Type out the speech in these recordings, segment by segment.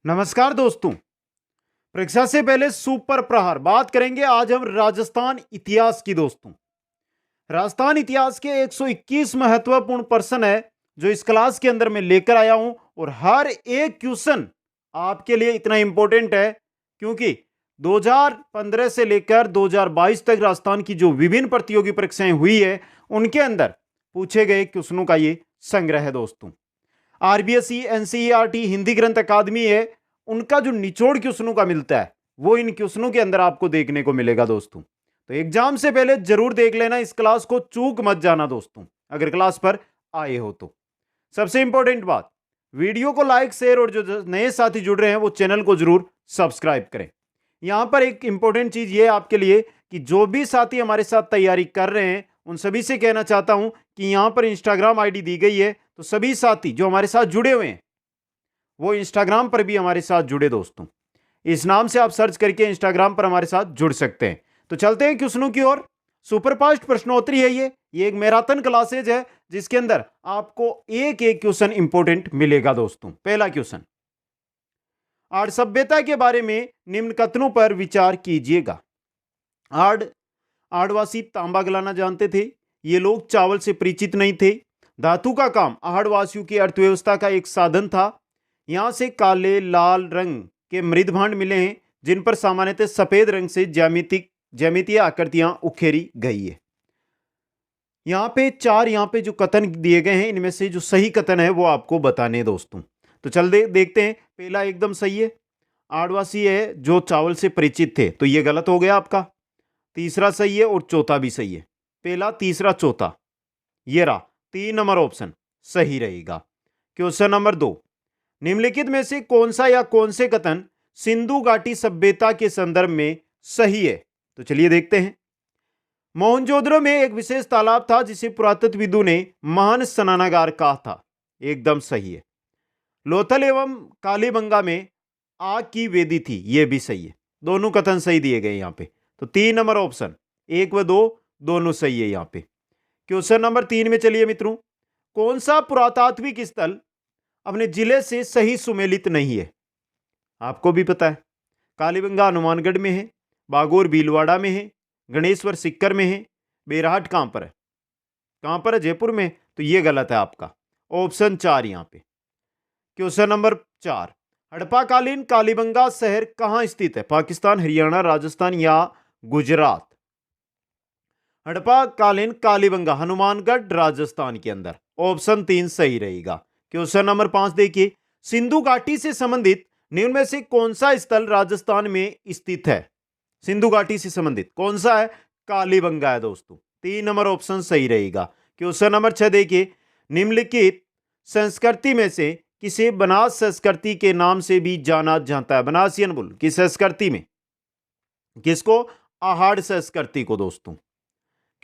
नमस्कार दोस्तों। परीक्षा से पहले सुपर प्रहार बात करेंगे आज हम राजस्थान इतिहास की। दोस्तों, राजस्थान इतिहास के 121 महत्वपूर्ण प्रश्न है जो इस क्लास के अंदर मैं लेकर आया हूं और हर एक क्वेश्चन आपके लिए इतना इंपॉर्टेंट है क्योंकि 2015 से लेकर 2022 तक राजस्थान की जो विभिन्न प्रतियोगी परीक्षाएं हुई है उनके अंदर पूछे गए क्वेश्चनों का ये संग्रह है। दोस्तों, आरबीएसई एनसीईआरटी हिंदी ग्रंथ अकादमी है, उनका जो निचोड़ क्वेश्चनों का मिलता है वो इन क्वेश्चनों के अंदर आपको देखने को मिलेगा। दोस्तों, तो एग्जाम से पहले जरूर देख लेना, इस क्लास को चूक मत जाना दोस्तों अगर क्लास पर आए हो तो। सबसे इंपॉर्टेंट बात, वीडियो को लाइक शेयर और जो नए साथी जुड़ रहे हैं वो चैनल को जरूर सब्सक्राइब करें। यहां पर एक इंपॉर्टेंट चीज ये आपके लिए कि जो भी साथी हमारे साथ तैयारी कर रहे हैं उन सभी से कहना चाहता हूं कि यहां पर इंस्टाग्राम आईडी दी गई है, तो सभी साथी जो हमारे साथ जुड़े हुए हैं वो इंस्टाग्राम पर भी हमारे साथ जुड़े। दोस्तों, इस नाम से आप सर्च करके इंस्टाग्राम पर हमारे साथ जुड़ सकते हैं। तो चलते हैं क्वेश्चनों की ओर। सुपरफास्ट प्रश्नोत्तरी है ये एक मैराथन क्लासेज है जिसके अंदर आपको एक एक क्वेश्चन इंपॉर्टेंट मिलेगा। दोस्तों, पहला क्वेश्चन, आर्य सभ्यता के बारे में निम्न कथनों पर विचार कीजिएगा। आदिवासी तांबा गलाना जानते थे, ये लोग चावल से परिचित नहीं थे, धातु का काम आहाड़वासियों की अर्थव्यवस्था का एक साधन था, यहां से काले लाल रंग के मृद भांड मिले हैं जिन पर सामान्यतः सफेद रंग से ज्यामितीय आकृतियां उकेरी गई है। यहां पे जो कथन दिए गए हैं इनमें से जो सही कथन है वो आपको बताने हैं। दोस्तों, तो देखते हैं। पहला एकदम सही है, आदिवासी है जो चावल से परिचित थे, तो ये गलत हो गया आपका। तीसरा सही है और चौथा भी सही है, पहला तीसरा चौथा ये रहा, 3 नंबर ऑप्शन सही रहेगा। क्वेश्चन नंबर 2, निम्नलिखित में से कौन सा या कौन से कथन सिंधु घाटी सभ्यता के संदर्भ में सही है? तो चलिए देखते हैं। मोहनजोदड़ो में एक विशेष तालाब था जिसे पुरातत्वविदों ने महान स्नानागार कहा था, एकदम सही है। लोथल एवं कालीबंगा में आग की वेदी थी, यह भी सही है। दोनों कथन सही दिए गए यहां पे, तो 3 नंबर ऑप्शन 1 व 2 दोनों सही है यहां पे। क्वेश्चन नंबर 3 में चलिए मित्रों, कौन सा पुरातात्विक स्थल अपने जिले से सही सुमेलित नहीं है? आपको भी पता है, कालीबंगा हनुमानगढ़ में है, बागोर भीलवाड़ा में है, गणेश्वर सिक्कर में है, बेरहाट कहां पर है? कहां पर है? जयपुर में। तो यह गलत है आपका, ऑप्शन 4 यहां पे। क्वेश्चन नंबर 4, हड़प्पाकालीन कालीबंगा शहर कहां स्थित है? पाकिस्तान, हरियाणा, राजस्थान या गुजरात? हड़प्पाकालीन कालीबंगा हनुमानगढ़ राजस्थान के अंदर, ऑप्शन 3 सही रहेगा। क्वेश्चन नंबर 5 देखिए, सिंधु घाटी से संबंधित निम्न में से कौन सा स्थल राजस्थान में स्थित है? सिंधु घाटी से संबंधित कौन सा है? कालीबंगा है दोस्तों, 3 नंबर ऑप्शन सही रहेगा। क्वेश्चन नंबर 6 देखिए, निम्नलिखित संस्कृति में से किसे बनास संस्कृति के नाम से भी जाना जाता है? बनासियन बुल की संस्कृति में किसको? आहाड़ संस्कृति को। दोस्तों,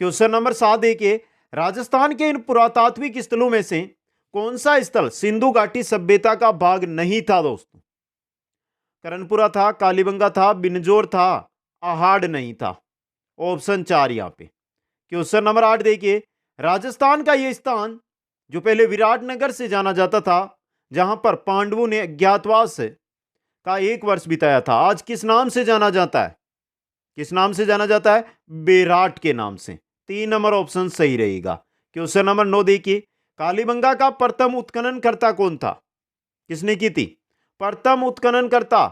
क्वेश्चन नंबर 7 देखिए, राजस्थान के इन पुरातात्विक स्थलों में से कौन सा स्थल सिंधु घाटी सभ्यता का भाग नहीं था? दोस्तों, करणपुरा था, कालीबंगा था, बिनजोर था, आहाड़ नहीं था, ऑप्शन 4 यहां पे। क्वेश्चन नंबर 8 देखिए, राजस्थान का यह स्थान जो पहले विराटनगर से जाना जाता था, जहां पर पांडवों ने अज्ञातवास का 1 वर्ष बिताया था, आज किस नाम से जाना जाता है? किस नाम से जाना जाता है? बेराट के नाम से। 3 नंबर ऑप्शन सही रहेगा। क्वेश्चन नंबर 9 देखिए, कालीबंगा का प्रथम उत्खनन करता कौन था? किसने की थी प्रथम उत्खनन करता?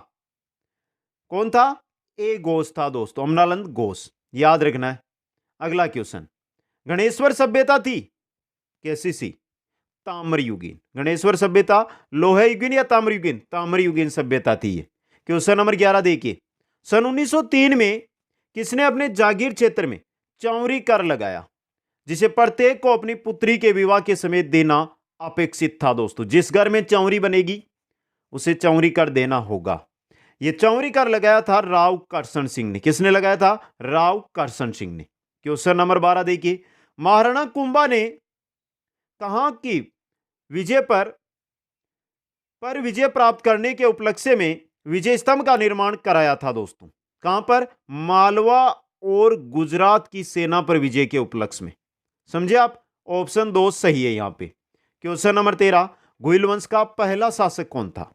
कौन था? ए घोष था दोस्तों, अमरानंद घोष, याद रखना है। अगला क्वेश्चन, गणेश्वर सभ्यता थी कैसी सी? ताम्रयुगीन। गणेश्वर सभ्यता लोहे युगीन या ताम्रयुगीन? ताम्रयुगीन सभ्यता थी ये। क्वेश्चन नंबर 11 देखिए, सन 1903 में किसने अपने जागीर क्षेत्र में चौरी कर लगाया जिसे प्रत्येक को अपनी पुत्री के विवाह के समय देना अपेक्षित था? दोस्तों, जिस घर में चौरी बनेगी उसे चौरी कर देना होगा। यह चौरी कर लगाया था राव करसन सिंह ने। किसने लगाया था? राव करसन सिंह ने। क्वेश्चन नंबर 12 देखिए, महाराणा कुंभा ने कहां की विजय पर विजय प्राप्त करने के उपलक्ष्य में विजय स्तंभ का निर्माण कराया था? दोस्तों, कहां पर? मालवा और गुजरात की सेना पर विजय के उपलक्ष्य में। समझे आप? ऑप्शन 2 सही है यहां पे। क्वेश्चन नंबर 13, घुइल वंश का पहला शासक कौन था?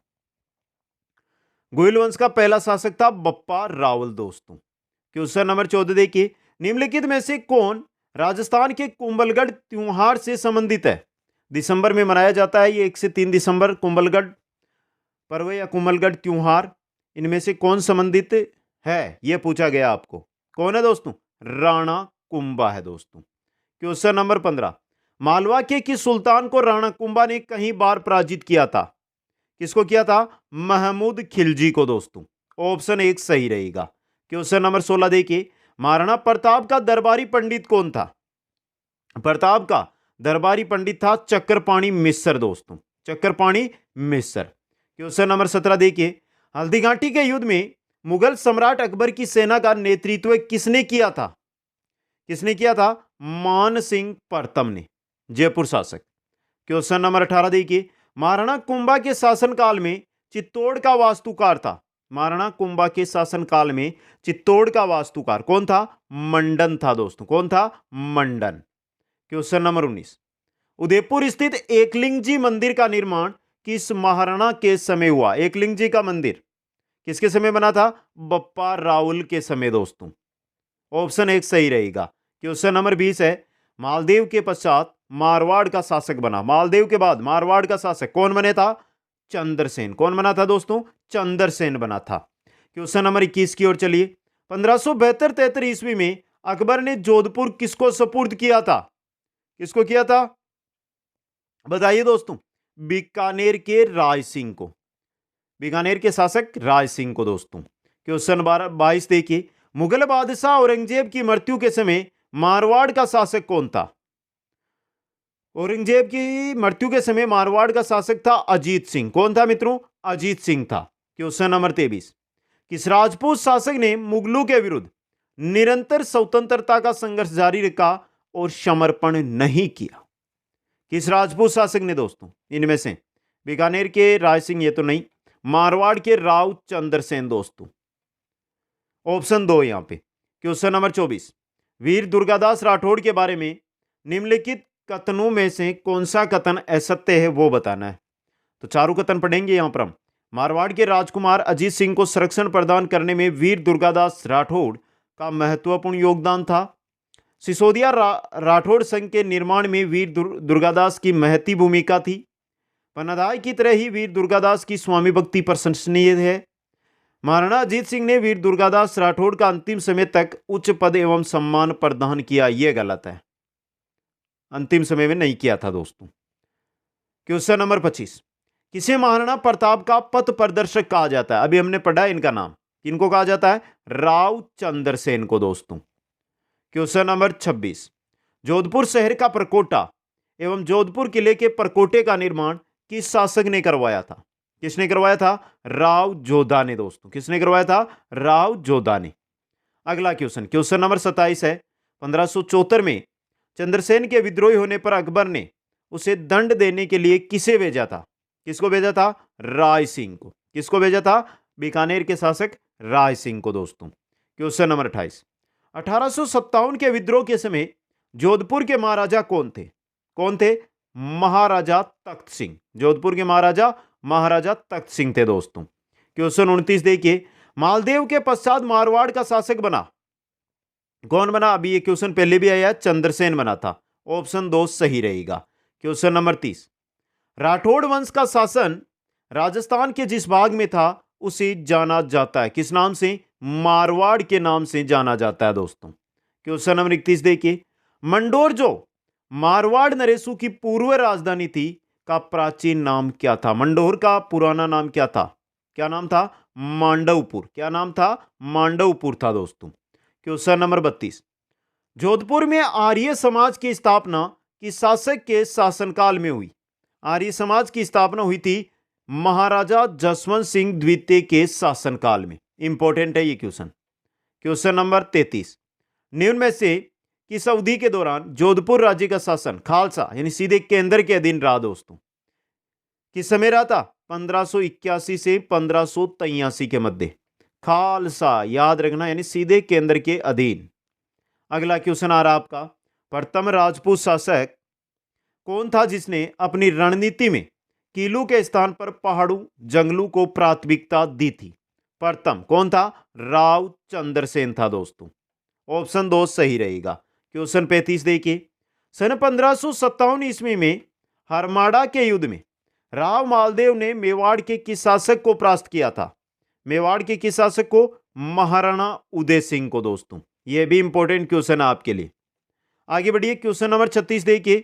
गोयल वंश का पहला शासक था बप्पा रावल दोस्तों। क्वेश्चन नंबर 14 देखिए, निम्नलिखित में से कौन राजस्थान के कुंभलगढ़ त्योहार से संबंधित है? दिसंबर में मनाया जाता है ये 1 से 3 दिसंबर कुंभलगढ़ पर्व या कुंभलगढ़ त्योहार, इनमें से कौन संबंधित है यह पूछा गया आपको। कौन है दोस्तों? राणा कुंभा है दोस्तों। क्वेश्चन नंबर 15, मालवा के किस सुल्तान को राणा कुंभा ने कई बार पराजित किया था? किसको किया था? महमूद खिलजी को दोस्तों। ऑप्शन 1 सही रहेगा। क्वेश्चन नंबर 16 देखिए, महाराणा प्रताप का दरबारी पंडित कौन था? प्रताप का दरबारी पंडित था चक्रपाणी मिश्र दोस्तों, चक्रपाणी मिश्र। क्वेश्चन नंबर 17 देखिए, हल्दीघाटी के युद्ध में मुगल सम्राट अकबर की सेना का नेतृत्व किसने किया था? किसने किया था? मान सिंह प्रथम ने, जयपुर शासक। क्वेश्चन नंबर 18 देखिए, महाराणा कुंभा के शासनकाल में चित्तौड़ का वास्तुकार था? महाराणा कुंभा के शासनकाल में चित्तौड़ का वास्तुकार कौन था? मंडन था दोस्तों। कौन था? मंडन। क्वेश्चन नंबर 19, उदयपुर स्थित एकलिंग जी मंदिर का निर्माण किस महाराणा के समय हुआ? एकलिंग जी का मंदिर किसके समय बना था? बप्पा रावल के समय दोस्तों। ऑप्शन 1 सही रहेगा। क्वेश्चन नंबर 20 है, मालदेव के पश्चात मारवाड़ का शासक बना, मालदेव के बाद मारवाड़ का शासक कौन बने था? चंद्रसेन। कौन बना था दोस्तों? चंद्रसेन बना था। क्वेश्चन नंबर 21 की ओर चलिए, 1572-73 ईस्वी में अकबर ने जोधपुर किसको सुपुर्द किया था? किसको किया था? बताइए दोस्तों। बीकानेर के राय सिंह को, बीकानेर के शासक राय सिंह को दोस्तों। क्वेश्चन 22 देखिए, मुगल बादशाह औरंगजेब की मृत्यु के समय मारवाड़ का शासक कौन था? औरंगजेब की मृत्यु के समय मारवाड़ का शासक था अजीत सिंह। कौन था मित्रों? अजीत सिंह था। क्वेश्चन नंबर 23, किस राजपूत शासक ने मुगलों के विरुद्ध निरंतर स्वतंत्रता का संघर्ष जारी रखा और समर्पण नहीं किया? किस राजपूत शासक ने दोस्तों? इनमें से बीकानेर के राय सिंह ये तो नहीं, मारवाड़ के राव चंद्रसेन दोस्तों। ऑप्शन 2 यहां पे। क्वेश्चन नंबर 24, वीर दुर्गादास राठौड़ के बारे में निम्नलिखित कथनों में से कौन सा कथन असत्य है वो बताना है। तो चारों कथन पढ़ेंगे यहां पर हम। मारवाड़ के राजकुमार अजीत सिंह को संरक्षण प्रदान करने में वीर दुर्गादास राठौड़ का महत्वपूर्ण योगदान था। सिसोदिया राठौड़ संघ के निर्माण में वीर दुर्गादास की महती भूमिका थी। पन्नाधाय की तरह ही वीर दुर्गादास की स्वामी भक्ति प्रशंसनीय है। महाराणा अजीत सिंह ने वीर दुर्गादास राठौड़ का अंतिम समय तक उच्च पद एवं सम्मान प्रदान किया, यह गलत है, अंतिम समय में नहीं किया था दोस्तों। क्वेश्चन नंबर 25, किसे महाराणा प्रताप का पथ प्रदर्शक कहा जाता है? अभी हमने पढ़ा इनका नाम, किनको कहा जाता है? राव चंद्रसेन को दोस्तों। क्वेश्चन नंबर 26, जोधपुर शहर का परकोटा एवं जोधपुर किले के परकोटे का निर्माण किस शासक ने करवाया था? किसने करवाया था? राव जोधा ने दोस्तों। किसने करवाया था? राव जोधा ने। अगला क्वेश्चन, क्वेश्चन नंबर 27 है, 1574 में चंद्रसेन के विद्रोही होने पर अकबर ने उसे दंड देने के लिए किसे भेजा था? किसको भेजा था? राय सिंह को। किसको भेजा था? बीकानेर के शासक राय सिंह को दोस्तों। क्वेश्चन नंबर 28, 1857 के विद्रोह के समय जोधपुर के महाराजा कौन थे? कौन थे? महाराजा तख्त सिंह। जोधपुर के महाराजा महाराजा तख्त सिंह थे दोस्तों। क्वेश्चन 29 देखिए, मालदेव के पश्चात मारवाड़ का शासक बना कौन बना? अभी ये क्वेश्चन पहले भी आया, चंद्रसेन बना था। ऑप्शन 2 सही रहेगा। क्वेश्चन नंबर 30, राठौड़ वंश का शासन राजस्थान के जिस भाग में था उसे जाना जाता है, किस नाम से? मारवाड़ के नाम से जाना जाता है दोस्तों। क्वेश्चन नंबर 31 देखिए, मंडोर जो मारवाड़ नरेशु की पूर्व राजधानी थी का प्राचीन नाम क्या था? मंडोर का पुराना नाम क्या था? क्या नाम था? मांडवपुर। क्या नाम था? मांडवपुर था दोस्तों। क्वेश्चन नंबर 32, जोधपुर में आर्य समाज की स्थापना किस शासक के शासनकाल में हुई? आर्य समाज की स्थापना हुई थी महाराजा जसवंत सिंह द्वितीय के शासनकाल में। इंपॉर्टेंट है ये क्वेश्चन। क्वेश्चन नंबर 33, निम्न में से किस अवधि के दौरान जोधपुर राज्य का शासन खालसा यानी सीधे केंद्र के अधीन रहा दोस्तों? किस समय रहा था? 1581 से 1583 के मध्य। खालसा याद रखना, यानी सीधे केंद्र के अधीन। अगला क्वेश्चन आ रहा आपका, प्रथम राजपूत शासक कौन था जिसने अपनी रणनीति में किलों के स्थान पर पहाड़ों जंगलों को प्राथमिकता दी थी? प्रथम कौन था? राव चंद्रसेन था दोस्तों। ऑप्शन 2 सही रहेगा। क्वेश्चन 35 देखिए, सन 1557 ईस्वी में हरमाड़ा के युद्ध में राव मालदेव ने मेवाड़ के किस शासक को परास्त किया था? मेवाड़ के किस शासक को? महाराणा उदय सिंह को दोस्तों। यह भी इंपॉर्टेंट क्वेश्चन है आपके लिए। आगे बढ़िए, क्वेश्चन नंबर 36 देखिए,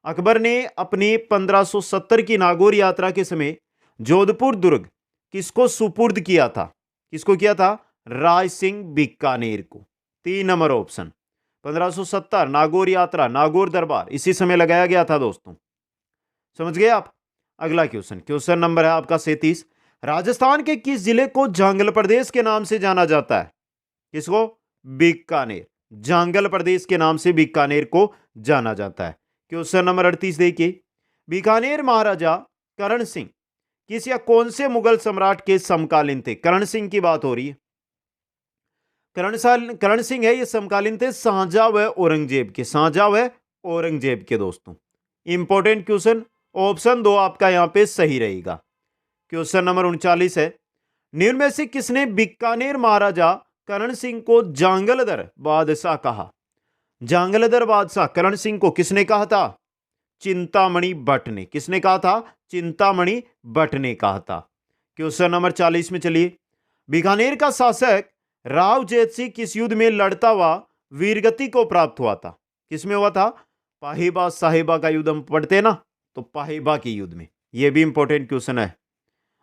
अकबर ने अपनी 1570 की नागौर यात्रा के समय जोधपुर दुर्ग किसको सुपुर्द किया था? किसको किया था? राय सिंह बीकानेर को। 3 नंबर ऑप्शन। 1570 नागौर यात्रा, नागौर दरबार इसी समय लगाया गया था दोस्तों। समझ गए आप? अगला क्वेश्चन, क्वेश्चन नंबर है आपका 37, राजस्थान के किस जिले को जांगल प्रदेश के नाम से जाना जाता है? किसको? बीकानेर। जांगल प्रदेश के नाम से बीकानेर को जाना जाता है। क्वेश्चन नंबर 38 देखिए, बीकानेर महाराजा करण सिंह किस या कौन से मुगल सम्राट के समकालीन थे? करण सिंह की बात हो रही है। करण सिंह है, ये समकालीन थे शाहजहां व औरंगजेब के। शाहजहां व औरंगजेब के दोस्तों। इंपॉर्टेंट क्वेश्चन, ऑप्शन 2 आपका यहां पे सही रहेगा। क्वेश्चन नंबर 39 है, निम्न में से किसने बीकानेर महाराजा करण सिंह को जांगलदर बादशाह कहा? जांगलदर बादशाह करण सिंह को किसने कहा था? चिंतामणि भट्ट ने। किसने कहा था? चिंतामणि भट्ट ने कहा था। क्वेश्चन नंबर 40 में चलिए, बीकानेर का शासक राव जैत सिंह किस युद्ध में लड़ता हुआ वीरगति को प्राप्त हुआ था? किसमें हुआ था? पाहिबा साहिबा का युद्ध हम पढ़ते ना, तो पाहिबा के युद्ध में। यह भी इंपॉर्टेंट क्वेश्चन है।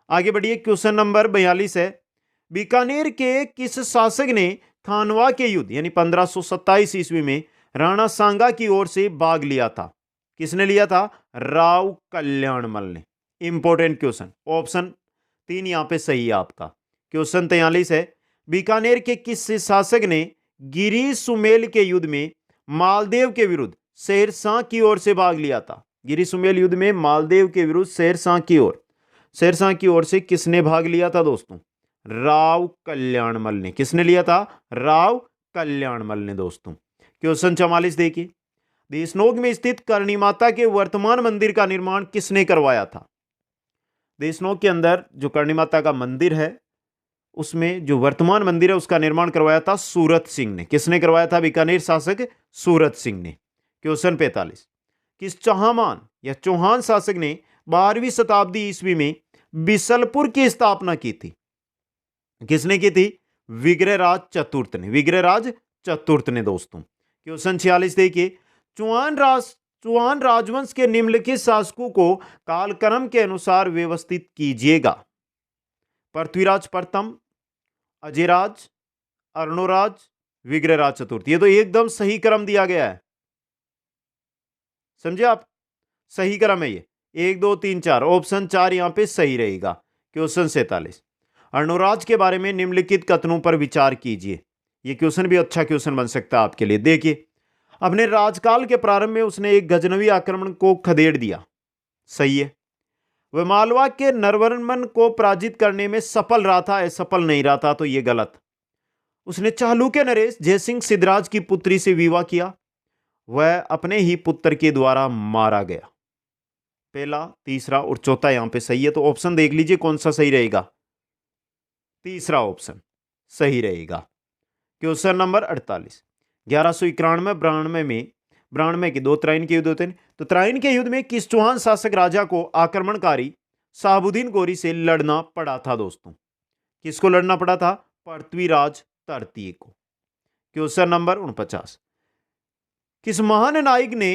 आगे बढ़िए, क्वेश्चन नंबर 42 है, बीकानेर के किस शासक ने खानवा के युद्ध यानी 1527 ईस्वी में राणा सांगा की ओर से भाग लिया था? किसने लिया था? राव कल्याणमल ने। इंपॉर्टेंट क्वेश्चन, ऑप्शन 3 यहां पे सही है आपका। क्वेश्चन 43 है, बीकानेर के किस शासक ने गिरी सुमेल के युद्ध में मालदेव के विरुद्ध शेरशाह की ओर से भाग लिया था? गिरी सुमेल युद्ध में मालदेव के विरुद्ध शेरशाह की ओर से किसने भाग लिया था दोस्तों? राव कल्याणमल ने। किसने लिया था? राव कल्याणमल ने दोस्तों। क्वेश्चन 44 देखिए, देशनोक में स्थित करणी माता के वर्तमान मंदिर का निर्माण किसने करवाया था? देशनोक के अंदर जो करणी माता का मंदिर है, उसमें जो वर्तमान मंदिर है उसका निर्माण करवाया था सूरत सिंह ने। किसने करवाया था? बीकानेर शासक सूरत सिंह ने। क्वेश्चन 45, किस चौहान या चौहान शासक ने 12वीं शताब्दी ईस्वी में बिसलपुर की स्थापना की थी? किसने की थी? विग्रहराज चतुर्थ ने। विग्रहराज चतुर्थ ने दोस्तों। क्वेश्चन 46 देखिए, चौहान राजवंश के निम्नलिखित शासकों को कालक्रम के अनुसार व्यवस्थित कीजिएगा। पृथ्वीराज प्रथम, अजयराज, अर्णोराज, विग्रहराज चतुर्थ। ये तो एकदम सही क्रम दिया गया है, समझे आप? सही क्रम है ये, 1 2 3 4। ऑप्शन 4 यहां पे सही रहेगा। क्वेश्चन 47, अर्णोराज के बारे में निम्नलिखित कथनों पर विचार कीजिए। ये क्वेश्चन भी अच्छा क्वेश्चन बन सकता है आपके लिए। देखिए, अपने राजकाल के प्रारंभ में उसने एक गजनवी आक्रमण को खदेड़ दिया, सही है। वह मालवा के नरवर्मन को पराजित करने में सफल रहा था, असफल नहीं रहा था, तो यह गलत। उसने चालुक्य नरेश जयसिंह सिद्धराज की पुत्री से विवाह किया, वह अपने ही पुत्र के द्वारा मारा गया। पहला, तीसरा और चौथा यहां पे सही है, तो ऑप्शन देख लीजिए कौन सा सही रहेगा। तीसरा ऑप्शन सही रहेगा। क्वेश्चन नंबर 48, 1191 92 के 2 त्राइन के युद्ध होते हैं, तो त्राइन के युद्ध में किस चौहान शासक राजा को आक्रमणकारी साबुद्दीन गोरी से लड़ना पड़ा था दोस्तों? किसको लड़ना पड़ा था? पृथ्वीराज तृतीय को। क्वेश्चन नंबर 49, किस महान नायक ने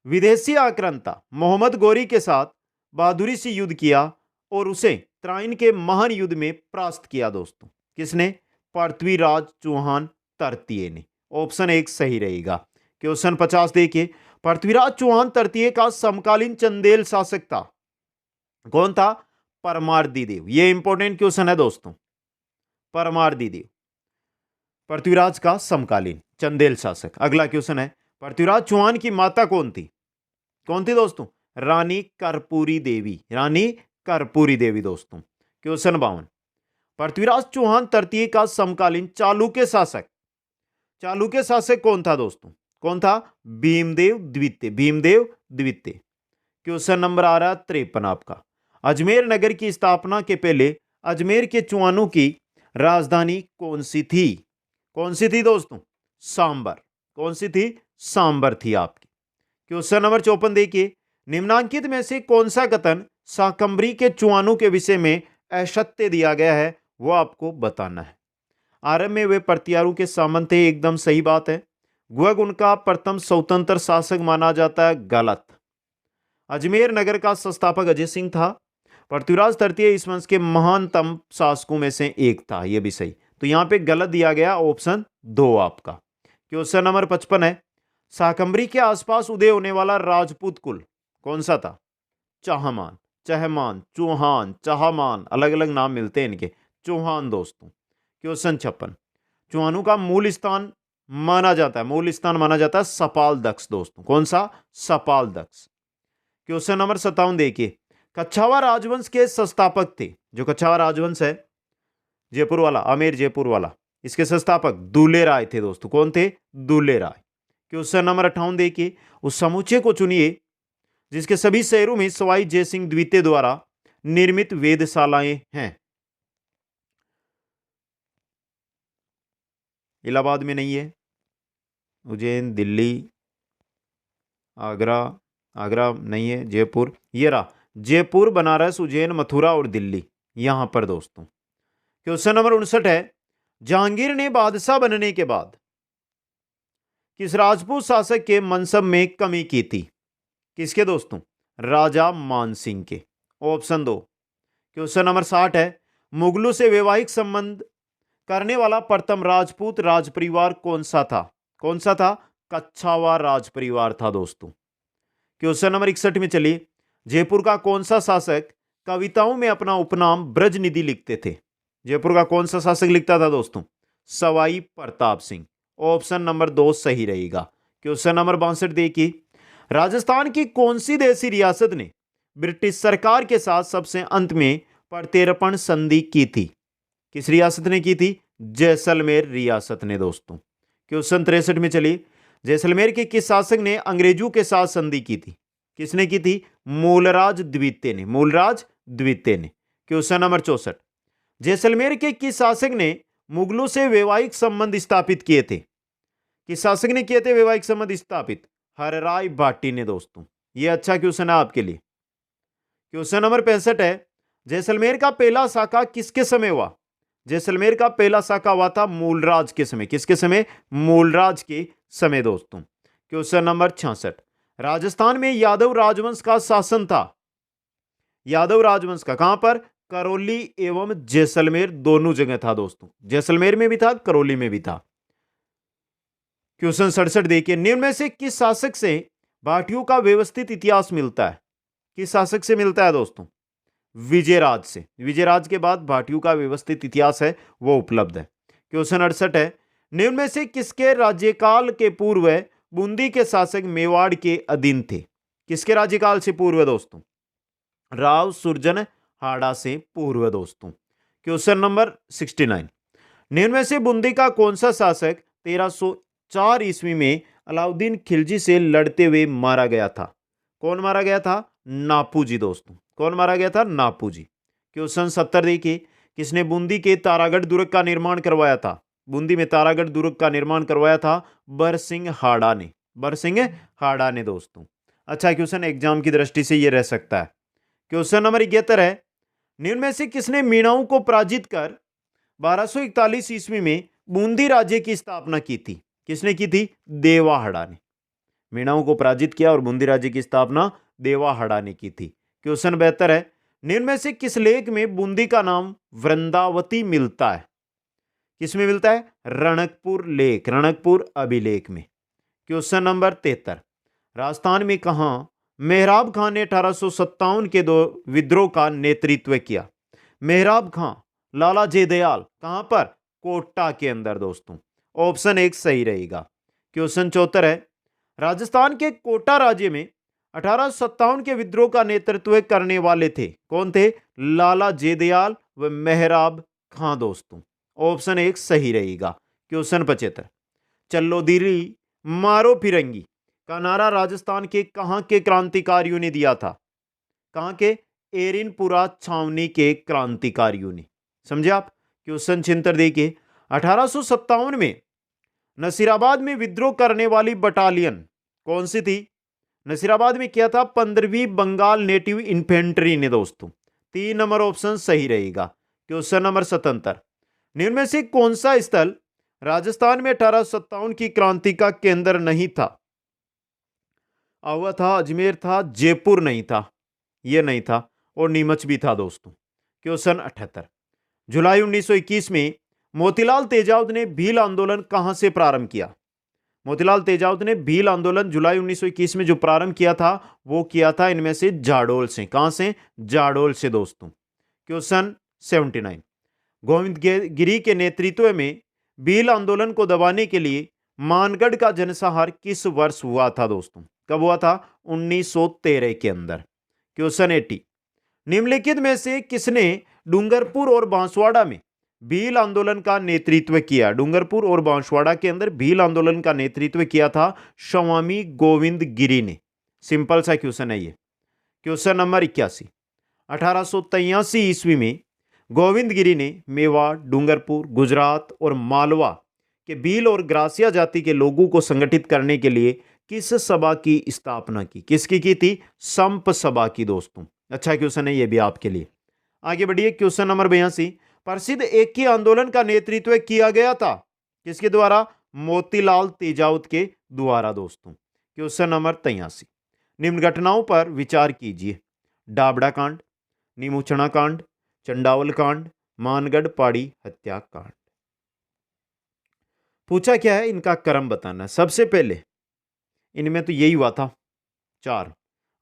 विदेशी आक्रांता मोहम्मद गोरी के साथ बहादुरी से युद्ध किया और उसे त्राइन के महान युद्ध में परास्त किया दोस्तों? किसने? पृथ्वीराज चौहान तृतीय ने। ऑप्शन 1 सही रहेगा। क्वेश्चन 50 देखिए, पृथ्वीराज चौहान तृतीय का समकालीन चंदेल शासक था, कौन था? परमार्दी देव। यह इंपॉर्टेंट क्वेश्चन है दोस्तों। परमार्दी देव पृथ्वीराज का समकालीन चंदेल शासक। अगला क्वेश्चन है, पृथ्वीराज चौहान की माता कौन थी? कौन थी दोस्तों? रानी कर्पूरी देवी। रानी कर्पूरी देवी दोस्तों। क्वेश्चन 52, पृथ्वीराज चौहान तृतीय का समकालीन चालुक्य शासक कौन था दोस्तों? कौन था? भीमदेव द्वितीय। भीमदेव द्वितीय। क्वेश्चन नंबर आ रहा है 53 आपका, अजमेर नगर की स्थापना के पहले अजमेर के चुआनों की राजधानी कौन सी थी? कौन सी थी दोस्तों? सांबर। कौन सी थी? सांबर थी आपकी। क्वेश्चन नंबर 54 देखिए, निम्नांकित में से कौन सा कथन शाकंभरी के चुआनों के विषय में असत्य दिया गया है, वो आपको बताना है। आरंभ में वे प्रतिहारों के सामंत थे, एकदम सही बात है। ग्वग उनका प्रथम स्वतंत्र शासक माना जाता है, गलत। अजमेर नगर का संस्थापक अजय सिंह था। पृथ्वीराज तृतीय इस वंश के महानतम शासकों में से एक था, यह भी सही। तो यहां पे गलत दिया गया ऑप्शन 2 आपका। क्वेश्चन नंबर 55 है, शाकंभरी के आसपास उदय होने वाला राजपूत कुल कौन सा था? चाहमान, चहमान, चौहान, चाहमान, अलग अलग नाम मिलते हैं इनके। चौहान दोस्तों। क्वेश्चन 56, चौहानों का मूल स्थान माना जाता है सपाल दक्ष दोस्तों। कौन सा? सपाल दक्ष। क्वेश्चन नंबर 57 देखिए, कच्छावा राजवंश के संस्थापक थे। जो कच्छावा राजवंश है, जयपुर वाला, आमेर जयपुर वाला, इसके संस्थापक दूल्हे राय थे दोस्तों। कौन थे? दूल्हे राय। क्वेश्चन नंबर 58 देखिए, उस समुच्चय को चुनिए जिसके सभी शहरों में सवाई जयसिंह द्वितीय द्वारा निर्मित वेधशालाएं हैं। इलाहाबाद में नहीं है, उज्जैन, दिल्ली, आगरा, आगरा नहीं है, जयपुर, ये रहा जयपुर, बनारस, उज्जैन, मथुरा और दिल्ली, यहां पर दोस्तों। क्वेश्चन नंबर 59 है, जहांगीर ने बादशाह बनने के बाद किस राजपूत शासक के मनसब में कमी की थी? किसके दोस्तों? राजा मानसिंह के। ऑप्शन 2। क्वेश्चन नंबर 60 है, मुगलों से वैवाहिक संबंध करने वाला प्रथम राजपूत राज परिवार कौन सा था? कौन सा था? कच्छावा राज परिवार था दोस्तों। क्वेश्चन नंबर 61 में चलिए, जयपुर का कौन सा शासक कविताओं में अपना उपनाम ब्रजनिधि लिखते थे? जयपुर का कौन सा शासक लिखता था दोस्तों? सवाई प्रताप सिंह। ऑप्शन नंबर 2 सही रहेगा। क्वेश्चन नंबर 62 देखिए, राजस्थान की कौन सी देशी रियासत ने ब्रिटिश सरकार के साथ सबसे अंत में प्रत्यर्पण संधि की थी? किस रियासत ने की थी? जैसलमेर रियासत ने दोस्तों। क्वेश्चन 63 में चलिए, जैसलमेर के किस शासक ने अंग्रेजों के साथ संधि की थी? किसने की थी? मूलराज द्वितीय ने। मूलराज द्वितीय ने। क्वेश्चन नंबर 64, जैसलमेर के किस शासक ने मुगलों से वैवाहिक संबंध स्थापित किए थे? किस शासक ने किए थे वैवाहिक संबंध स्थापित? हरराय भाटी ने दोस्तों। यह अच्छा क्वेश्चन है आपके लिए। क्वेश्चन नंबर 65 है, जैसलमेर का पहला शाखा किसके समय हुआ? जैसलमेर का पहला शाखा हुआ था मूलराज के समय। किसके समय? मूलराज के समय दोस्तों। क्वेश्चन नंबर 66, राजस्थान में यादव राजवंश का शासन था। यादव राजवंश का कहां पर? करौली एवं जैसलमेर दोनों जगह था दोस्तों। जैसलमेर में भी था, करौली में भी था। क्वेश्चन 67 देखिए, निम्न में से किस शासक से भाटियों का व्यवस्थित इतिहास मिलता है? किस शासक से मिलता है दोस्तों? विजयराज से। विजयराज के बाद भाटियों का व्यवस्थित इतिहास है वो उपलब्ध है। क्वेश्चन 68 है, निम्न में से किसके राज्यकाल के पूर्व बूंदी के शासक मेवाड़ के अधीन थे? किसके राज्यकाल से पूर्व दोस्तों? राव सुरजन हाड़ा से पूर्व दोस्तों। क्वेश्चन नंबर 69, निम्न में से बूंदी का कौन सा शासक 1304 ईस्वी में अलाउद्दीन खिलजी से लड़ते हुए मारा गया था? कौन मारा गया था? नापूजी दोस्तों। कौन मारा गया था? नापूजी। क्वेश्चन 70 देखिए, किसने बूंदी के तारागढ़ दुर्ग का निर्माण करवाया था? बूंदी में तारागढ़ दुर्ग का निर्माण करवाया था बरसिंह हाड़ा ने। बरसिंह हाड़ा ने दोस्तों। अच्छा क्वेश्चन एग्जाम की दृष्टि से यह रह सकता है। क्वेश्चन नंबर 71 है, निम्न में से किसने मीणाओं को पराजित कर 1241 ईस्वी में बूंदी राज्य की स्थापना की थी? किसने की थी? देवाहड़ा ने। मीणाओं को पराजित किया और बूंदी राज्य की स्थापना देवाहड़ा ने की थी। क्वेश्चन 72 है, निम्न में से किस लेख में बूंदी का नाम वृंदावती मिलता है? किसमें मिलता है? रणकपुर लेख, रणकपुर अभिलेख में। क्वेश्चन नंबर 73, राजस्थान में कहां मेहराब खान ने 1857 के दो विद्रोह का नेतृत्व किया? मेहराब खान, लाला जयदयाल, कहां पर? कोटा के अंदर दोस्तों। ऑप्शन 1 सही रहेगा। क्वेश्चन 74 है, राजस्थान के कोटा राज्य में 1857 के विद्रोह का नेतृत्व करने वाले थे। कौन थे? लाला जयदयाल व मेहराब खां दोस्तों। ऑप्शन 1 सही रहेगा। क्वेश्चन 75, चलो दिल्ली मारो फिरंगी का नारा राजस्थान के कहां के क्रांतिकारियों ने दिया था? कहां के? एरिनपुरा छावनी के क्रांतिकारियों ने। समझे आप। क्वेश्चन 76 देखिए, 1857 में नसीराबाद में विद्रोह करने वाली बटालियन कौन सी थी। नसीराबाद में क्या था, 15वीं बंगाल नेटिव इन्फेंट्री ने दोस्तों। 3 नंबर ऑप्शन सही रहेगा। क्वेश्चन नंबर 77, निम्न में से कौन सा स्थल राजस्थान में 1857 की क्रांति का केंद्र नहीं था। आवा था, अजमेर था, जयपुर नहीं था, यह नहीं था, और नीमच भी था दोस्तों। क्वेश्चन 78, जुलाई 1921 में मोतीलाल तेजावत ने भील आंदोलन कहां से प्रारंभ किया। मोतीलाल तेजावत ने भील आंदोलन जुलाई 1921 में जो प्रारंभ किया था वो किया था इनमें से जाडोल से। कहां से, जाडोल से दोस्तों। क्वेश्चन 79, गोविंद गिरी के नेतृत्व में भील आंदोलन को दबाने के लिए मानगढ़ का जनसंहार किस वर्ष हुआ था दोस्तों। कब हुआ था, 1913 के अंदर। क्वेश्चन 80, निम्नलिखित में से किसने डूंगरपुर और बांसवाड़ा में भील आंदोलन का नेतृत्व किया। डूंगरपुर और बांसवाड़ा के अंदर भील आंदोलन का नेतृत्व किया था स्वामी गोविंद गिरी ने। सिंपल सा क्वेश्चन है ये। क्वेश्चन नंबर 81, 1883 ईस्वी में गोविंद गिरी ने मेवाड़, डूंगरपुर, गुजरात और मालवा के भील और ग्रासिया जाति के लोगों को संगठित करने के लिए किस सभा की स्थापना की। किसकी की थी, संप सभा की दोस्तों। अच्छा क्वेश्चन है ये भी आपके लिए। आगे बढ़िए, क्वेश्चन नंबर 82, प्रसिद्ध एकी आंदोलन का नेतृत्व किया गया था किसके द्वारा, मोतीलाल तेजावत के द्वारा दोस्तों। क्वेश्चन नंबर 83, निम्न घटनाओं पर विचार कीजिए। डाबड़ा कांड, नीमूचना कांड, चंडावल कांड, मानगढ़ पहाड़ी हत्याकांड। पूछा क्या है, इनका क्रम बताना। सबसे पहले इनमें तो यही हुआ था 4।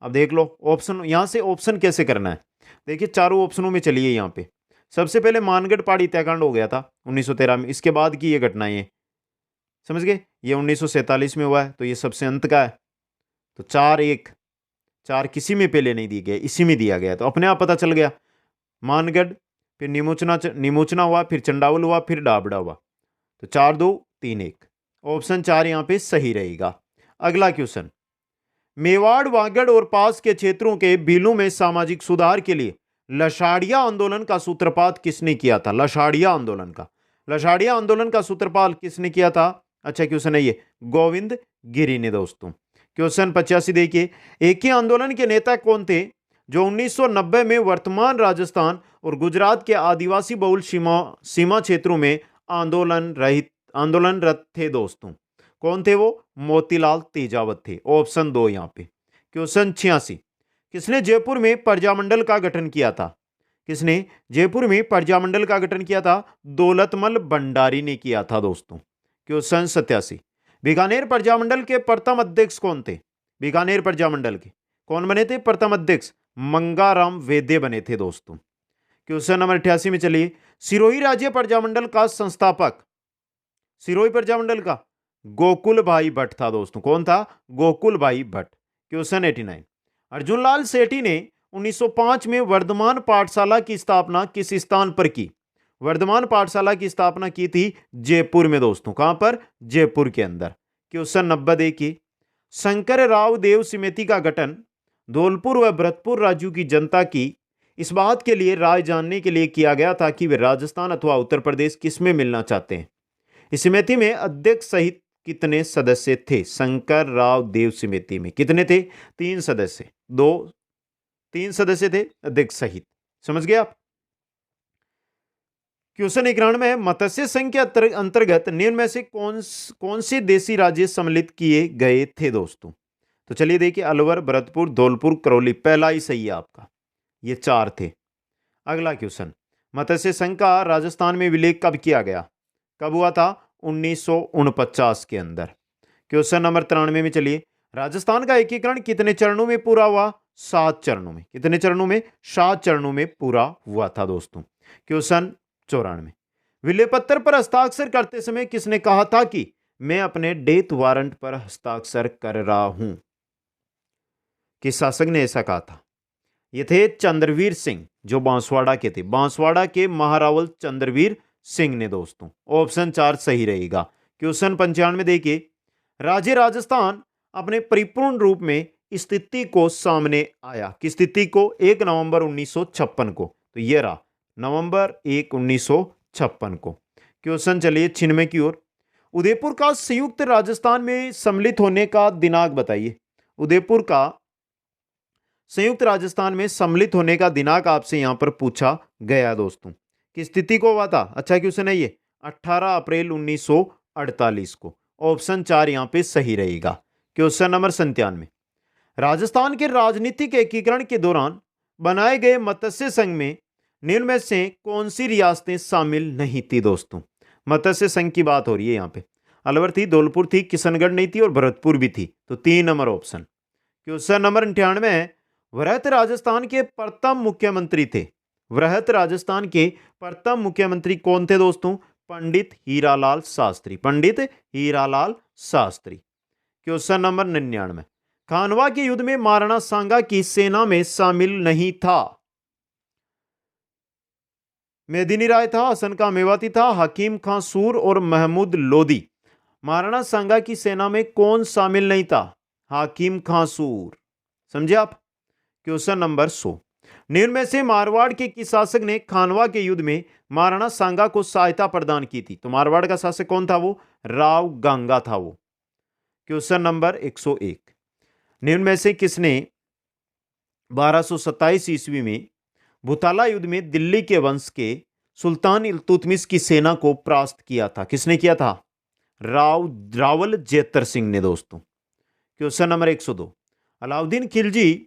अब देख लो ऑप्शन, यहां से ऑप्शन कैसे करना है। देखिए चारों ऑप्शनों में चलिए। यहां पे सबसे पहले मानगढ़ पहाड़ी हत्याकांड हो गया था 1913 में। इसके बाद की ये घटनाएं हैं, समझ गए। ये 1947 में हुआ है, तो ये सबसे अंत का है। तो 4 किसी में पहले नहीं दिए गए, इसी में दिया गया, तो अपने आप पता चल गया। मानगढ़, फिर निमोचना हुआ, फिर चंडावल हुआ, फिर डाबड़ा हुआ। तो 4 2 3 1, ऑप्शन 4 यहाँ पे सही रहेगा। अगला क्वेश्चन, मेवाड़, वागड़ और पास के क्षेत्रों के भीलों में सामाजिक सुधार के लिए लसाड़िया आंदोलन का सूत्रपात किसने किया था। लसाड़िया आंदोलन का सूत्रपात किसने किया था। अच्छा क्वेश्चन है ये, गोविंद गिरी ने दोस्तों। क्वेश्चन 85 देखिए, एक ही आंदोलन के नेता कौन थे जो 1990 में वर्तमान राजस्थान और गुजरात के आदिवासी बहुल सीमा क्षेत्रों में आंदोलनरत थे दोस्तों। कौन थे वो, मोतीलाल तेजावत थे। ऑप्शन 2 यहां पे। क्वेश्चन 86, किसने जयपुर में प्रजामंडल का गठन किया था। किसने जयपुर में प्रजामंडल का गठन किया था, दौलतमल भंडारी ने किया था दोस्तों। क्वेश्चन 87, बीकानेर प्रजामंडल के प्रथम अध्यक्ष कौन थे। बीकानेर प्रजामंडल के कौन बने थे प्रथम अध्यक्ष, मंगाराम वेदे बने थे दोस्तों। क्वेश्चन नंबर 88 में चलिए, सिरोही राज्य प्रजामंडल का संस्थापक, सिरोही प्रजामंडल का गोकुल भाई भट्ट था दोस्तों। कौन था, गोकुल भाई भट्ट। क्वेश्चन 89, अर्जुनलाल सेठी ने 1905 में वर्धमान पाठशाला की स्थापना किस स्थान पर की। वर्धमान पाठशाला की स्थापना की थी जयपुर में दोस्तों। कहां पर, जयपुर के अंदर। क्वेश्चन 90 देखिए, शंकर राव देव समिति का गठन धौलपुर व भरतपुर राज्यों की जनता की इस बात के लिए राय जानने के लिए किया गया था कि वे राजस्थान अथवा उत्तर प्रदेश किसमें मिलना चाहते हैं। इस समिति में अध्यक्ष सहित कितने सदस्य थे। शंकर राव देव समिति में कितने थे, 3 सदस्य, 3 सदस्य थे अध्यक्ष सहित। समझ गए आप। क्वेश्चन 91 है, मत्स्य संघ के अंतर्गत निम्न में से कौन से देशी राज्य सम्मिलित किए गए थे दोस्तों। तो चलिए देखिए, अलवर, भरतपुर, धौलपुर, करौली। पहला ही सही है आपका, ये 4 थे। अगला क्वेश्चन, मत्स्य संघ का राजस्थान में विलय कब किया गया। कब हुआ था, 1949 के अंदर। क्वेश्चन नंबर 93 में चलिए, राजस्थान का एकीकरण कितने चरणों में पूरा हुआ। 7 चरणों में। कितने चरणों में, 7 चरणों में पूरा हुआ था दोस्तों। क्वेश्चन 94, विलय पत्र पर हस्ताक्षर करते समय किसने कहा था कि मैं अपने डेथ वारंट पर हस्ताक्षर कर रहा हूं। किस शासक ने ऐसा कहा था। ये थे चंद्रवीर सिंह, जो बांसवाड़ा के थे। बांसवाड़ा के महारावल चंद्रवीर सिंह ने दोस्तों। ऑप्शन 4 सही रहेगा। क्वेश्चन 95 देखिए, राज्य राजस्थान अपने परिपूर्ण रूप में स्थिति को सामने आया। किस स्थिति को, 1 नवंबर 1956 को। तो ये रहा नवंबर 1, 1956 को। क्वेश्चन चलिए 96 की ओर। उदयपुर का संयुक्त राजस्थान में सम्मिलित होने का दिनांक बताइए। उदयपुर का संयुक्त राजस्थान में सम्मिलित होने का दिनांक आपसे यहां पर पूछा गया दोस्तों। किस तिथि को हुआ था? अच्छा क्वेश्चन है ये, 18 अप्रैल 1948 को। ऑप्शन 4 यहां पे सही रहेगा। Question number 97। राजस्थान के राजनीतिक एकीकरण के दौरान बनाए गए मत्स्य संघ में निम्न में से कौन सी रियासतें शामिल नहीं थी दोस्तों? मत्स्य संघ की बात हो रही है यहाँ पे। अलवर थी, धौलपुर थी, किशनगढ़ नहीं थी और भरतपुर भी थी। तो 3 नंबर ऑप्शन। क्वेश्चन नंबर 98 है। वृहत राजस्थान के प्रथम मुख्यमंत्री थे। वृहत राजस्थान के प्रथम मुख्यमंत्री कौन थे दोस्तों? पंडित हीरालाल शास्त्री। पंडित हीरालाल शास्त्री। Question number 99। खानवा के युद्ध में महाराणा सांगा की सेना में शामिल नहीं था। मेदिनी राय था, हसन खां मेवाती था, हकीम खां सूर और महमूद लोदी। महाराणा सांगा की सेना में कौन शामिल नहीं था? हकीम खां सूर। समझे आप? Question number 100। निम्न में से मारवाड़ के किस शासक ने खानवा के युद्ध में महाराणा सांगा को सहायता प्रदान की थी? तो मारवाड़ का शासक कौन था? वो राव गांगा था वो। Question number 101। निम्न में से किसने 1227 ईस्वी में भूताला युद्ध में दिल्ली के वंश के सुल्तान इल्तुतमिश की सेना को परास्त किया था? किसने किया था? रावल जेतर सिंह ने दोस्तों। Question number 102। अलाउद्दीन खिलजी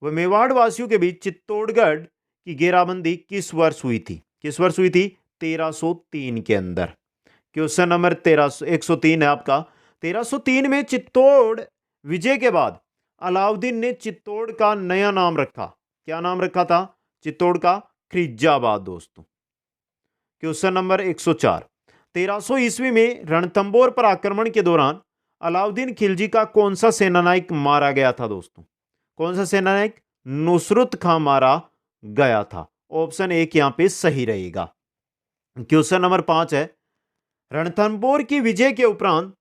व मेवाड़ वासियों के बीच चित्तौड़गढ़ की घेराबंदी किस वर्ष हुई थी? किस वर्ष हुई थी? 1303 के अंदर। क्वेश्चन नंबर 103 है आपका। 1303 में चित्तौड़ विजय के बाद अलाउद्दीन ने चित्तौड़ का नया नाम रखा। क्या नाम रखा था? चित्तौड़ का खिरजाबाद दोस्तों। Question number 104। 1300 ईस्वी में रणथंबोर पर आक्रमण के दौरान अलाउद्दीन खिलजी का कौन सा सेनानायक मारा गया था दोस्तों? कौन सा सेनानायक? नुसरत खां मारा गया था। ऑप्शन 1 यहां पे सही रहेगा। क्वेश्चन नंबर 5 है। रणथंबोर की विजय के उपरांत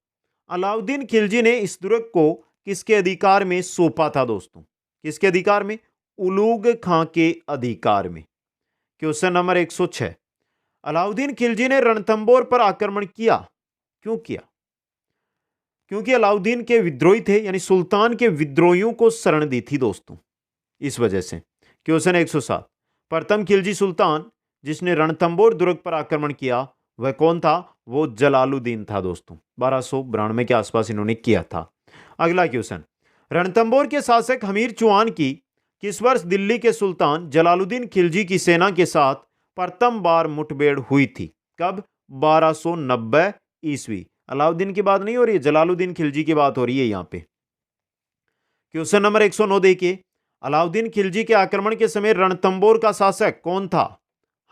अलाउद्दीन खिलजी ने इस दुर्ग को किसके अधिकार में सौंपा था दोस्तों? किसके अधिकार में? उलूग खां के अधिकार में। Question number 106। अलाउद्दीन खिलजी ने रणथंबोर पर आक्रमण किया, क्यों किया? क्योंकि अलाउद्दीन के विद्रोही थे, यानी सुल्तान के विद्रोहियों को शरण दी थी दोस्तों, इस वजह से। क्वेश्चन 107। प्रथम खिलजी सुल्तान जिसने रणथंबोर दुर्ग पर आक्रमण किया वह कौन था? वो जलालुद्दीन था दोस्तों। 1292 के आसपास इन्होंने किया था। अगला क्वेश्चन। रणथंबोर के शासक हमीर चौहान की किस वर्ष दिल्ली के सुल्तान जलालुद्दीन खिलजी की सेना के साथ प्रथम बार मुठभेड़ हुई थी? कब? 1290 ईस्वी। अलाउद्दीन की बात नहीं हो रही है, जलालुद्दीन खिलजी की बात हो रही है यहां पे। क्वेश्चन नंबर 109 देखिए। अलाउद्दीन खिलजी के आक्रमण के समय रणथंबोर का शासक कौन था?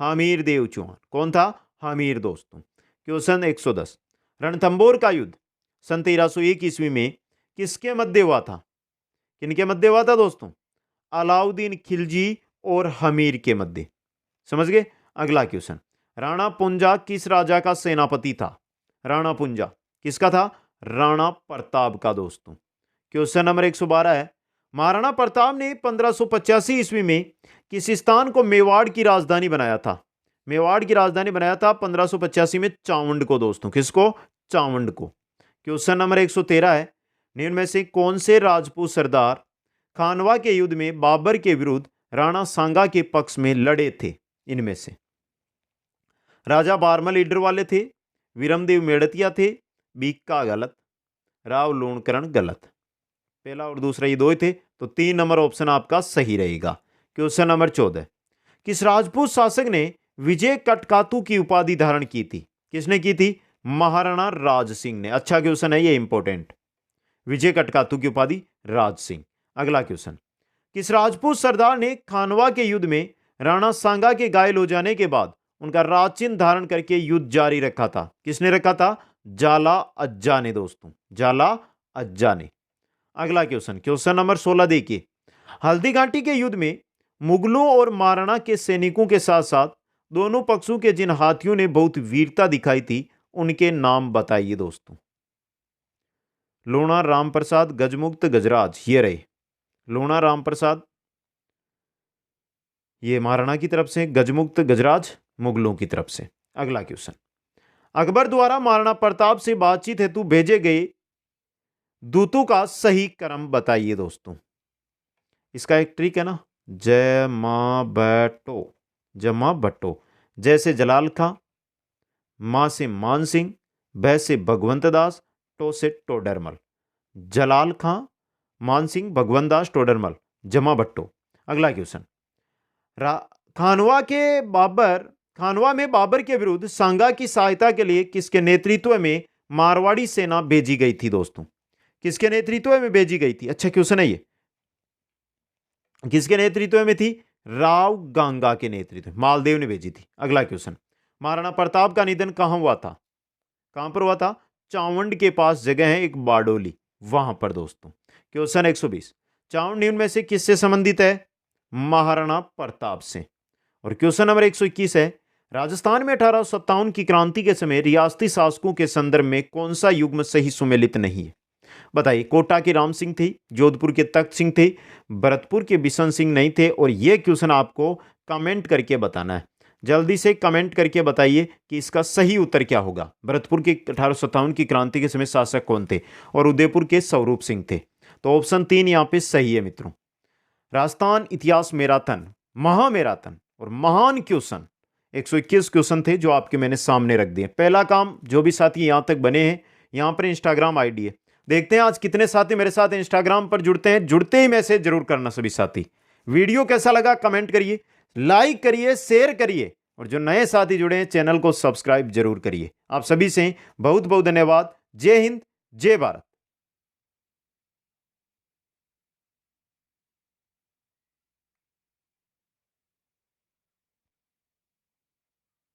हमीर देव चौहान। कौन था? हमीर दोस्तों। क्वेश्चन 110। रणथंबोर का युद्ध सन 1301 ईस्वी में किसके मध्य हुआ था? किनके मध्य हुआ था दोस्तों? अलाउद्दीन खिलजी और हमीर के मध्य। समझ गए? अगला क्वेश्चन। राणा पुंजा किस राजा का सेनापति था? राणा पुंजा किसका था? राणा प्रताप का दोस्तों। क्वेश्चन नंबर 112 है। महाराणा प्रताप ने 1585 ईस्वी में किस स्थान को मेवाड़ की राजधानी बनाया था? मेवाड़ की राजधानी बनाया था 1585 में चावंड को दोस्तों। किसको? चावंड को। क्वेश्चन नंबर 113 है। निम्न में से कौन से राजपूत सरदार खानवा के युद्ध में बाबर के विरुद्ध राणा सांगा के पक्ष में लड़े थे? इनमें से राजा बारमल लीडर वाले थे, विरमदेव मेड़तिया थे, बीका गलत, राव लूणकरण गलत। पहला और दूसरा ये दो ही थे, तो 3 नंबर ऑप्शन आपका सही रहेगा। Question number 14। किस राजपूत शासक ने विजय कटकातू की उपाधि धारण की थी? किसने की थी? महाराणा राज सिंह ने। अच्छा क्वेश्चन है ये, इंपॉर्टेंट। विजय कटकातू की उपाधि राज सिंह। अगला क्वेश्चन। किस राजपूत सरदार ने खानवा के युद्ध में राणा सांगा के घायल हो जाने के बाद उनका राजचिन्ह धारण करके युद्ध जारी रखा था? किसने रखा था? जाला अज्जा ने दोस्तों। जाला अज्जा ने। अगला क्वेश्चन, क्वेश्चन नंबर 16 देखिए। हल्दी घाटी के युद्ध में मुगलों और महाराणा के सैनिकों के साथ साथ दोनों पक्षों के जिन हाथियों ने बहुत वीरता दिखाई थी उनके नाम बताइए दोस्तों। लोणा राम प्रसाद, गजमुक्त, गजराज, ये रहे। लोणा राम प्रसाद, ये महाराणा की तरफ से, गजमुक्त गजराज मुगलों की तरफ से। अगला क्वेश्चन, अकबर द्वारा महाराणा प्रताप से बातचीत हेतु भेजे गए दूतों का सही क्रम बताइए दोस्तों। इसका एक ट्रिक है ना, जय मां बैठो, जमा बट्टो। जय से जलाल खां, मां से मान सिंह, बै से भगवंत दास, टो से टोडरमल। जलाल खां, मान सिंह, भगवंत दास, टोडरमल, जमा भट्टो। अगला क्वेश्चन, खानवा में बाबर के विरुद्ध सांगा की सहायता के लिए किसके नेतृत्व में मारवाड़ी सेना भेजी गई थी दोस्तों? किसके नेतृत्व में भेजी गई थी? अच्छा क्वेश्चन है ये, किसके नेतृत्व में थी? राव गांगा के नेतृत्व, मालदेव ने भेजी थी। अगला क्वेश्चन, महाराणा प्रताप का निधन कहां हुआ था? कहां पर हुआ था? चावंड के पास जगह है एक बारडोली, वहां पर दोस्तों। क्वेश्चन 120, चावंड निम्न में से किससे संबंधित है? महाराणा प्रताप से। और क्वेश्चन नंबर 121 है, राजस्थान में 1857 की क्रांति के समय रियासती शासकों के संदर्भ में कौन सा युग्म सही सुमेलित नहीं है? बताइए। कोटा के राम सिंह थे, जोधपुर के तख्त सिंह थे, भरतपुर के बिशन सिंह नहीं थे। और यह क्वेश्चन आपको कमेंट करके बताना है, जल्दी से कमेंट करके बताइए कि इसका सही उत्तर क्या होगा। भरतपुर के 1857 की क्रांति के समय शासक कौन थे? और उदयपुर के स्वरूप सिंह थे। तो ऑप्शन 3 यहां पे सही है मित्रों। राजस्थान इतिहास मैराथन, महामैराथन और महान क्वेश्चन 121 क्वेश्चन थे जो आपके मैंने सामने रख दिए। पहला काम, जो भी साथी यहां तक बने हैं, यहां पर इंस्टाग्राम आईडी है, देखते हैं आज कितने साथी मेरे साथ इंस्टाग्राम पर जुड़ते हैं। जुड़ते ही मैसेज जरूर करना सभी साथी। वीडियो कैसा लगा कमेंट करिए, लाइक करिए, शेयर करिए, और जो नए साथी जुड़े हैं चैनल को सब्सक्राइब जरूर करिए। आप सभी से बहुत बहुत धन्यवाद। जय हिंद, जय भारत।